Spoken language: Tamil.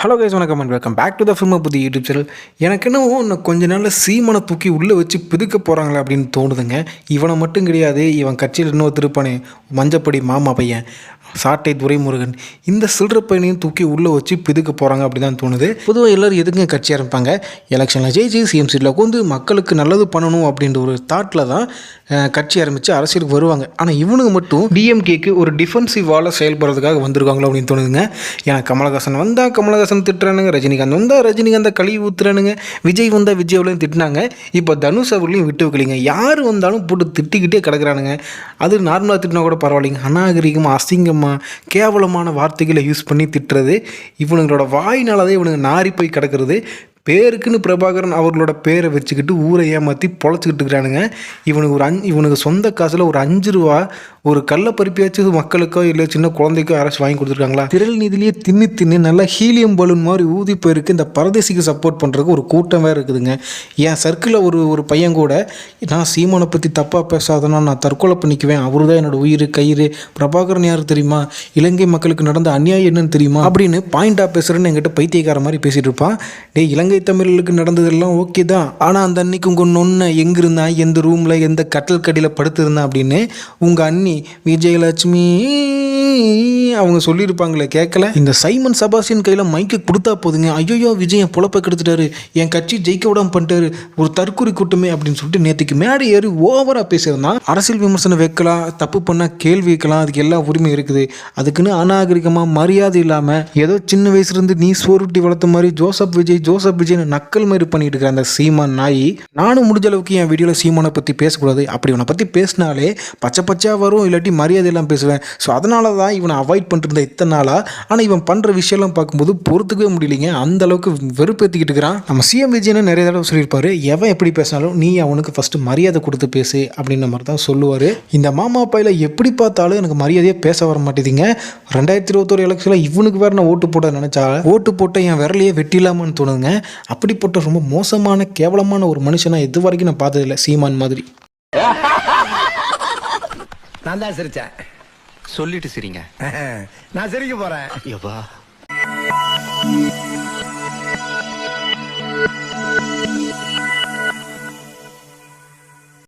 ஹலோ கைஸ், வணக்கம் and welcome back to the film புது யூடியூப் சேனல். எனக்கு என்னவோ இன்னும் கொஞ்ச நாளில் சீமனை தூக்கி உள்ளே வச்சு பிதுக்க போகிறாங்களே அப்படின்னு தோணுதுங்க. இவனை மட்டும் கிடையாது, இவன் கட்சியில் இன்னொரு திருப்பானே மஞ்சப்படி மாமா பையன் சாட்டை துரைமுருகன், இந்த சில்லற பையனையும் தூக்கி உள்ளே வச்சு பிதுக்க போகிறாங்க அப்படி தான் தோணுது. பொதுவாக எல்லோரும் எதுக்குங்க கட்சி ஆரம்பிப்பாங்க? எலெக்ஷனில் ஜெயிச்சு சிஎம் சீட்டில் உட்காந்து மக்களுக்கு நல்லது பண்ணணும் அப்படின்ற ஒரு தாட்டில் தான் கட்சி ஆரம்பித்து அரசியலுக்கு வருவாங்க. ஆனால் இவனுக்கு மட்டும் டிஎம்கேக்கு ஒரு டிஃபென்சிவால் செயல்படுறதுக்காக வந்திருக்காங்களோ அப்படின்னு தோணுதுங்க. ஏன்னா கமலஹாசன் வந்தால் கமலஹாசன் திட்டுறானுங்க, ரஜினிகாந்த் வந்தால் ரஜினிகாந்தை கழுவி ஊற்றுறானுங்க, விஜய் வந்தால் விஜய்வளையும் திட்டினாங்க, இப்போ தனுஷ் அவர்களையும் விட்டு வைக்கலிங்க. யார் வந்தாலும் போட்டு திட்டிக்கிட்டே கிடக்குறானுங்க. அது நார்மலாக திட்டினா கூட பரவாயில்லைங்க, அநாகரிகமாக அசிங்கமாக கேவலமான வார்த்தைகளை யூஸ் பண்ணி திட்டுறது, இவனுங்களோட வாயினாலதான் இவனுங்க நாரி போய் கிடக்கிறது. பேருக்குன்னு பிரபாகரன் அவர்களோட பேரை வச்சுக்கிட்டு ஊரை ஏமாற்றி பொழைச்சிக்கிட்டு இருக்கிறானுங்க. இவனுக்கு சொந்த காசில் ஒரு 5 ரூபா ஒரு கள்ள பருப்பியாச்சும் மக்களுக்கோ இல்லை சின்ன குழந்தைக்கோ யாராச்சும் வாங்கி கொடுத்துருக்காங்களா? திரள் நிதிலேயே தின்னு நல்லா ஹீலியம் பலூன் மாதிரி ஊதி போயிருக்கு. இந்த பரதேசிக்கு சப்போர்ட் பண்ணுறதுக்கு ஒரு கூட்டம் வேறு இருக்குதுங்க. என் சர்க்கிளில் ஒரு பையன் கூட, நான் சீமானை பற்றி தப்பாக பேசாதனா நான் தற்கொலை பண்ணிக்குவேன், அவரு தான் என்னோட உயிர் கயிறு, பிரபாகரன் யார் தெரியுமா, இலங்கை மக்களுக்கு நடந்த அநியாயம் என்னன்னு தெரியுமா அப்படின்னு பாயிண்டாக பேசுகிறேன்னு என்கிட்ட பைத்தியக்கார மாதிரி பேசிகிட்டு இருப்பான். இலங்கை தமிழர்களுக்கு நடந்ததெல்லாம் ஓகே தான், ஆனால் அந்த அன்னைக்கு உங்கள் நொன்னை எங்கே இருந்தான், எந்த ரூமில் எந்த கட்டல் கடியில் படுத்திருந்தான் அப்படின்னு உங்கள் அண்ணி விஜயலட்சுமி அவங்க சொல்லியிருப்பாங்களே, கேட்கல? இந்த சைமன் செபாஸ்டியன் கையில் மைக்கை கொடுத்தா போதுங்க, ஐயோ விஜய் என் பொழப்பை கெடுத்துட்டாரு, என் கட்சி ஜெயிக்க விடாமல் பண்ணிட்டாரு, ஒரு தற்கொலை கூட்டமே அப்படின்னு சொல்லிட்டு நேற்றுக்கு மேடை ஏறி ஓவராக பேசியிருந்தான். அரசியல் விமர்சனம் வைக்கலாம், தப்பு பண்ணால் கேள்வி வைக்கலாம், அதுக்கு எல்லா உரிமை இருக்குது. அதுக்குன்னு அநாகரிகமாக மரியாதை இல்லாமல் ஏதோ சின்ன வயசுலேருந்து நீ சோறுட்டி வளர்த்த மாதிரி ஜோசப் விஜய் நக்கல் மாதிரி பண்ணிட்டு இருக்கிற அந்த சீமான் நாய். நானும் முடிஞ்ச அளவுக்கு என் வீடியோவில் சீமானை பற்றி பேசக்கூடாது, அப்படி இவனை பற்றி பேசினாலே பச்சை வரும், இல்லாட்டி மரியாதை எல்லாம் பேசுவேன். ஸோ அதனால தான் இவனை அவாய்ட் பண்ணிட்டு இத்தனை நாளாக. ஆனால் இவன் பண்ணுற விஷயம்லாம் பார்க்கும்போது பொறுத்துக்கவே முடியலைங்க, அந்த அளவுக்கு வெறுப்பேற்றிக்கிட்டு இருக்கிறான். நம்ம சிஎம் விஜயனை நிறைய தடவை சொல்லியிருப்பாரு, எவன் எப்படி பேசினாலும் நீ அவனுக்கு ஃபஸ்ட்டு மரியாதை கொடுத்து பேசு அப்படின்ற மாதிரி தான் சொல்லுவார். இந்த மாமா பையில எப்படி பார்த்தாலும் எனக்கு மரியாதையே பேச வர மாட்டேதுங்க. 2021 எலெக்ஷனில் இவனுக்கு வேறு நான் ஓட்டு போட நினச்சா ஓட்டு போட்ட என் விரலையே வெட்டிலாமான்னு தோணுங்க. அப்படிப்பட்ட ரொம்ப மோசமான கேவலமான ஒரு மனுஷனா இது வரைக்கும் நான் பார்த்ததில்லை சீமான் மாதிரி. நான் தான் சிரிச்சேன், சொல்லிட்டு சிரிங்க. நான் சிரிக்க போறேன். யப்பா.